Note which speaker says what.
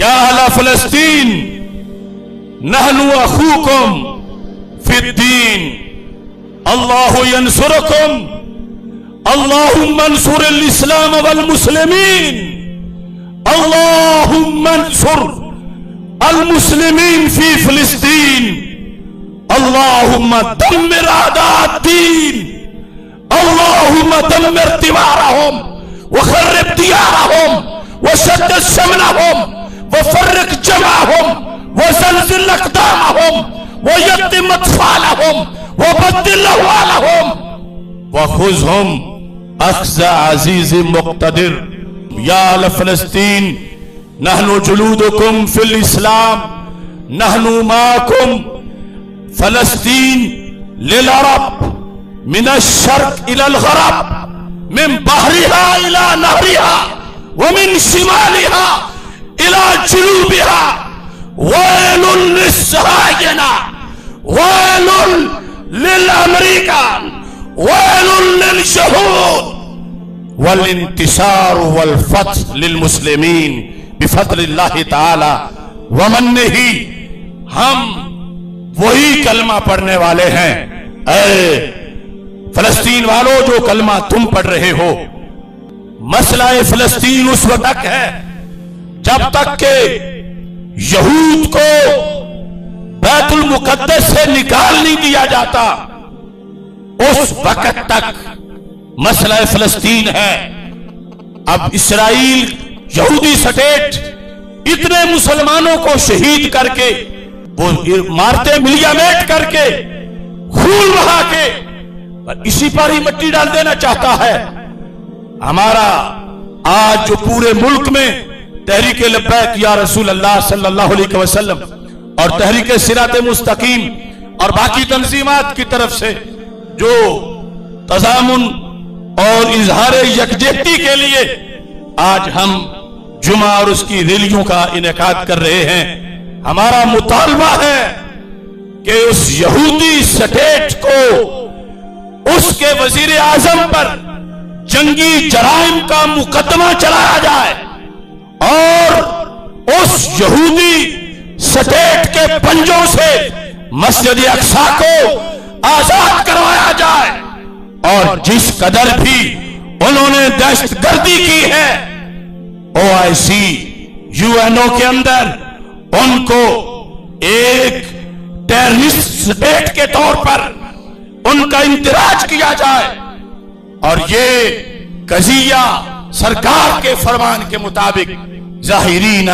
Speaker 1: या अहला फलस्तीन नहनु अखूकुम फिद्दीन अल्लाहु यंसुरुकुम अल्लाहुम्मा अंसुरिल इस्लाम वल मुस्लिमीन अल्लाहुम्मा अंसुर अल मुस्लिमीन फी फिलिस्तीन अल्लाहुम्मा दम्मिर आदाद्दीन अल्लाहुम्मा दम्मिर तिवारहुम व खर्रिब दियारहुम व शद्दिद शमलहुम व फर्रिक जमाअहुम व ज़लज़िल अक़दामहुम व यत्तिम अत्फ़ालहुम व बद्दिल अहवालहुम व खुज़हुम अख़्ज़ अज़ीज़ मुक़्तदिर या अहल फ़लस्तीन नहनु जुलूदुकुम फ़िल इस्लाम नहनु माअकुम फ़लस्तीन लिल अरब मिन अश-शर्क़ इलल ग़रब मिन बहरिहा इला नहरिहा व मिन शिमालिहा इला जुनूबिहा वैलुन लिस्सहायना वैलुन लिल अमरीका वैलुन लिल शहूद वल इंतिसार वल फत्ह लिल मुस्लिमीन बिफज़लिल्लाहि ताला व मन्निही। हम वही कलमा पढ़ने वाले हैं, ऐ फलस्तीन वालों, जो कलमा तुम पढ़ रहे हो। मसला फलस्तीन उस वक्त तक है जब तक के यहूद को बैतुल मुक़द्दस से निकाल नहीं दिया जाता, उस वक्त तक मसला फलस्तीन है। अब इसराइल यहूदी स्टेट इतने मुसलमानों को शहीद करके, वो मारते मिलियामेट करके, खून बहा के इसी पर ही मिट्टी डाल देना चाहता है। हमारा आज जो पूरे मुल्क में तहरीके लब्बैक या रसूल अल्लाह सल्लल्लाहु अलैहि वसल्लम और तहरीके सिराते मुस्तकीम और बाकी तंजीमात की तरफ से जो तज़ामुन और इजहार यकजहती के लिए आज हम जुमा और उसकी रैलियों का इनेकाद कर रहे हैं। हमारा मुतालबा है कि उस यहूदी स्टेट को, उसके वजीर आजम पर जंगी जराइम का मुकदमा चलाया जाए और उस यहूदी स्टेट के पंजों से मस्जिद अक्सा को आजाद करवाया जाए। और जिस कदर भी उन्होंने दहशतगर्दी की है, OIC UNO के अंदर उनको एक टेररिस्ट स्टेट के तौर पर उनका इंदराज किया जाए और ये कज़िया सरकार के फरमान के मुताबिक ज़ाहिरीन